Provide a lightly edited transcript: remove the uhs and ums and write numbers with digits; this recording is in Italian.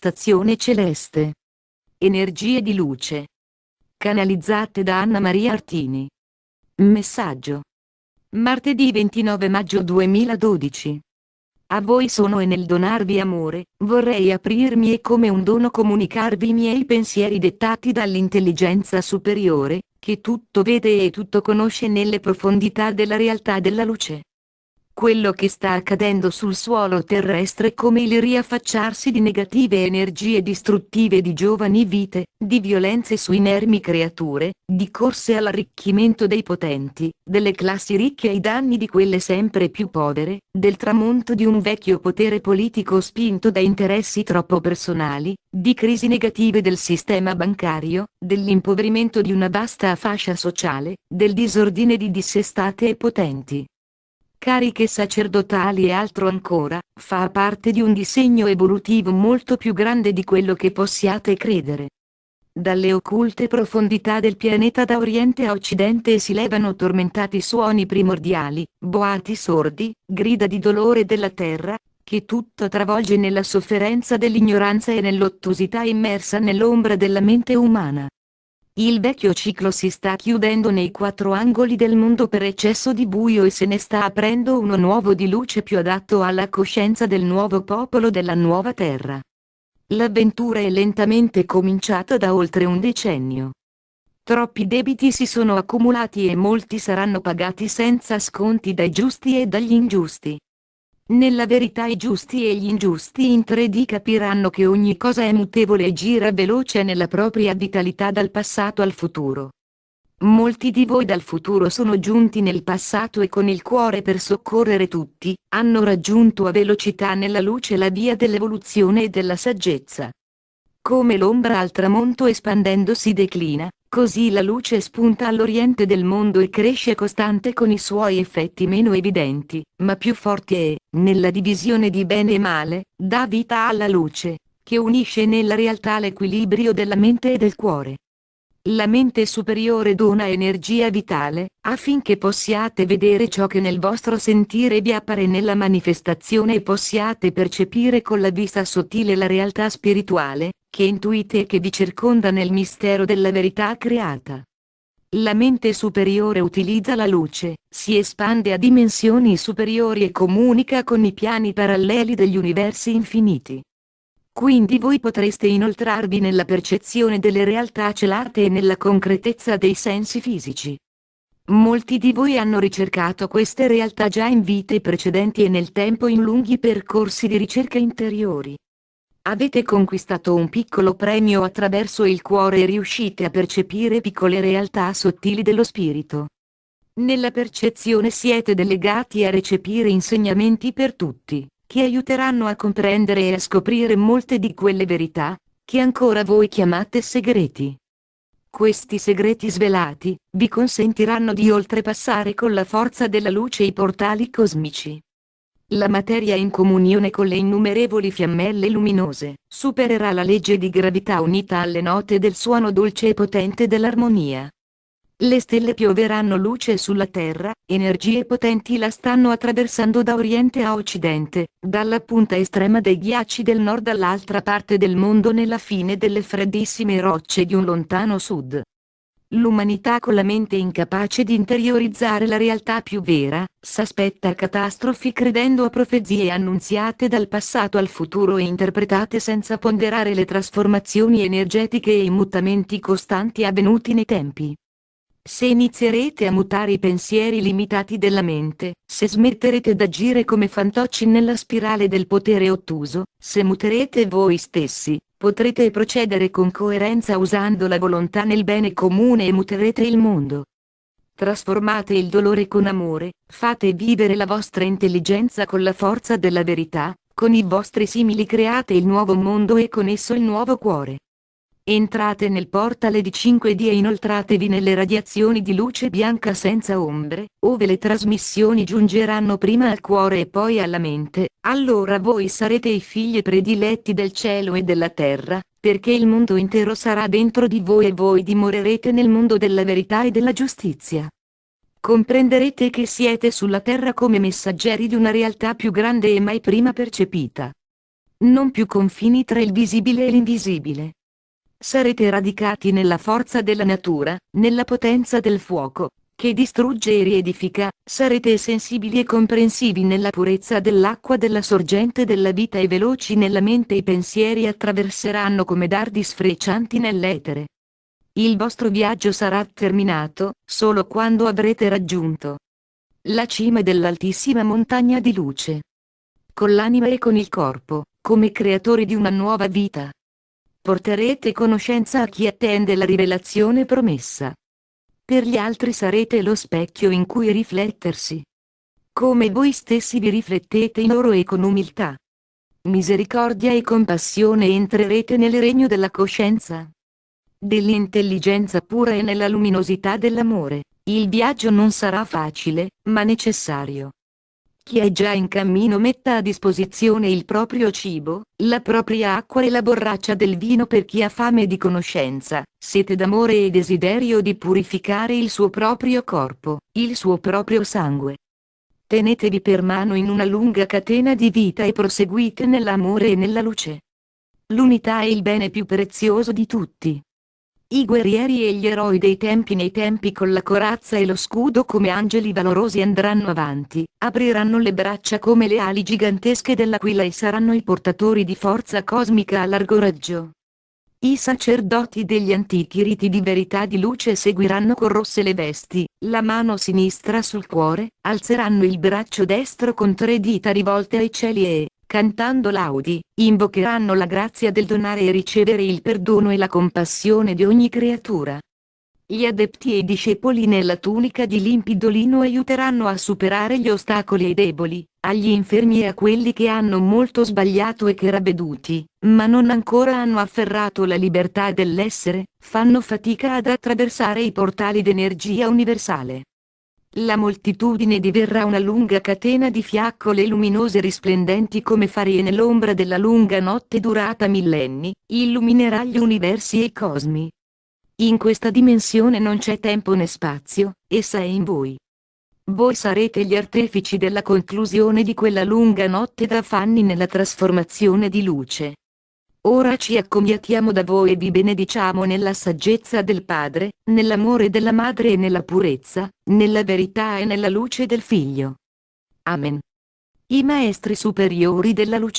manifestazione celeste. Energie di luce. Canalizzate da Anna Maria Artini. Messaggio. Martedì 29 maggio 2012. A voi sono e nel donarvi amore, vorrei aprirmi e come un dono comunicarvi i miei pensieri dettati dall'intelligenza superiore, che tutto vede e tutto conosce nelle profondità della realtà della luce. Quello che sta accadendo sul suolo terrestre è come il riaffacciarsi di negative energie distruttive di giovani vite, di violenze su inermi creature, di corse all'arricchimento dei potenti, delle classi ricche ai danni di quelle sempre più povere, del tramonto di un vecchio potere politico spinto da interessi troppo personali, di crisi negative del sistema bancario, dell'impoverimento di una vasta fascia sociale, del disordine di dissestate e potenti cariche sacerdotali e altro ancora, fa parte di un disegno evolutivo molto più grande di quello che possiate credere. Dalle occulte profondità del pianeta da oriente a occidente si levano tormentati suoni primordiali, boati sordi, grida di dolore della terra, che tutto travolge nella sofferenza dell'ignoranza e nell'ottusità immersa nell'ombra della mente umana. Il vecchio ciclo si sta chiudendo nei quattro angoli del mondo per eccesso di buio e se ne sta aprendo uno nuovo di luce più adatto alla coscienza del nuovo popolo della nuova terra. L'avventura è lentamente cominciata da oltre un decennio. Troppi debiti si sono accumulati e molti saranno pagati senza sconti dai giusti e dagli ingiusti. Nella verità i giusti e gli ingiusti in 3D capiranno che ogni cosa è mutevole e gira veloce nella propria vitalità dal passato al futuro. Molti di voi dal futuro sono giunti nel passato e con il cuore per soccorrere tutti, hanno raggiunto a velocità nella luce la via dell'evoluzione e della saggezza. Come l'ombra al tramonto espandendosi declina, così la luce spunta all'oriente del mondo e cresce costante con i suoi effetti meno evidenti, ma più forti e, nella divisione di bene e male, dà vita alla luce, che unisce nella realtà l'equilibrio della mente e del cuore. La mente superiore dona energia vitale, affinché possiate vedere ciò che nel vostro sentire vi appare nella manifestazione e possiate percepire con la vista sottile la realtà spirituale, che intuite e che vi circonda nel mistero della verità creata. La mente superiore utilizza la luce, si espande a dimensioni superiori e comunica con i piani paralleli degli universi infiniti. Quindi voi potreste inoltrarvi nella percezione delle realtà celate e nella concretezza dei sensi fisici. Molti di voi hanno ricercato queste realtà già in vite precedenti e nel tempo in lunghi percorsi di ricerca interiori. Avete conquistato un piccolo premio attraverso il cuore e riuscite a percepire piccole realtà sottili dello spirito. Nella percezione siete delegati a recepire insegnamenti per tutti, che aiuteranno a comprendere e a scoprire molte di quelle verità, che ancora voi chiamate segreti. Questi segreti svelati, vi consentiranno di oltrepassare con la forza della luce i portali cosmici. La materia in comunione con le innumerevoli fiammelle luminose, supererà la legge di gravità unita alle note del suono dolce e potente dell'armonia. Le stelle pioveranno luce sulla Terra, energie potenti la stanno attraversando da oriente a occidente, dalla punta estrema dei ghiacci del nord all'altra parte del mondo nella fine delle freddissime rocce di un lontano sud. L'umanità con la mente incapace di interiorizzare la realtà più vera, s'aspetta catastrofi credendo a profezie annunziate dal passato al futuro e interpretate senza ponderare le trasformazioni energetiche e i mutamenti costanti avvenuti nei tempi. Se inizierete a mutare i pensieri limitati della mente, se smetterete d'agire come fantocci nella spirale del potere ottuso, se muterete voi stessi, potrete procedere con coerenza usando la volontà nel bene comune e muterete il mondo. Trasformate il dolore con amore, fate vivere la vostra intelligenza con la forza della verità, con i vostri simili create il nuovo mondo e con esso il nuovo cuore. Entrate nel portale di 5D e inoltratevi nelle radiazioni di luce bianca senza ombre, ove le trasmissioni giungeranno prima al cuore e poi alla mente, allora voi sarete i figli prediletti del cielo e della terra, perché il mondo intero sarà dentro di voi e voi dimorerete nel mondo della verità e della giustizia. Comprenderete che siete sulla terra come messaggeri di una realtà più grande e mai prima percepita. Non più confini tra il visibile e l'invisibile. Sarete radicati nella forza della natura, nella potenza del fuoco, che distrugge e riedifica, sarete sensibili e comprensivi nella purezza dell'acqua della sorgente della vita e veloci nella mente. I pensieri attraverseranno come dardi sfreccianti nell'etere. Il vostro viaggio sarà terminato, solo quando avrete raggiunto la cima dell'altissima montagna di luce. Con l'anima e con il corpo, come creatori di una nuova vita. Porterete conoscenza a chi attende la rivelazione promessa. Per gli altri sarete lo specchio in cui riflettersi. Come voi stessi vi riflettete in loro e con umiltà, misericordia e compassione entrerete nel regno della coscienza, dell'intelligenza pura e nella luminosità dell'amore. Il viaggio non sarà facile, ma necessario. Chi è già in cammino metta a disposizione il proprio cibo, la propria acqua e la borraccia del vino per chi ha fame di conoscenza, sete d'amore e desiderio di purificare il suo proprio corpo, il suo proprio sangue. Tenetevi per mano in una lunga catena di vita e proseguite nell'amore e nella luce. L'unità è il bene più prezioso di tutti. I guerrieri e gli eroi dei tempi nei tempi con la corazza e lo scudo come angeli valorosi andranno avanti, apriranno le braccia come le ali gigantesche dell'aquila e saranno i portatori di forza cosmica a largo raggio. I sacerdoti degli antichi riti di verità di luce seguiranno con rosse le vesti, la mano sinistra sul cuore, alzeranno il braccio destro con 3 dita rivolte ai cieli e, cantando laudi, invocheranno la grazia del donare e ricevere il perdono e la compassione di ogni creatura. Gli adepti e i discepoli nella tunica di limpido lino aiuteranno a superare gli ostacoli ai deboli, agli infermi e a quelli che hanno molto sbagliato e che ravveduti, ma non ancora hanno afferrato la libertà dell'essere, fanno fatica ad attraversare i portali d'energia universale. La moltitudine diverrà una lunga catena di fiaccole luminose risplendenti come farie nell'ombra della lunga notte durata millenni, illuminerà gli universi e i cosmi. In questa dimensione non c'è tempo né spazio, essa è in voi. Voi sarete gli artefici della conclusione di quella lunga notte d'affanni nella trasformazione di luce. Ora ci accomiatiamo da voi e vi benediciamo nella saggezza del Padre, nell'amore della Madre e nella purezza, nella verità e nella luce del Figlio. Amen. I Maestri Superiori della Luce.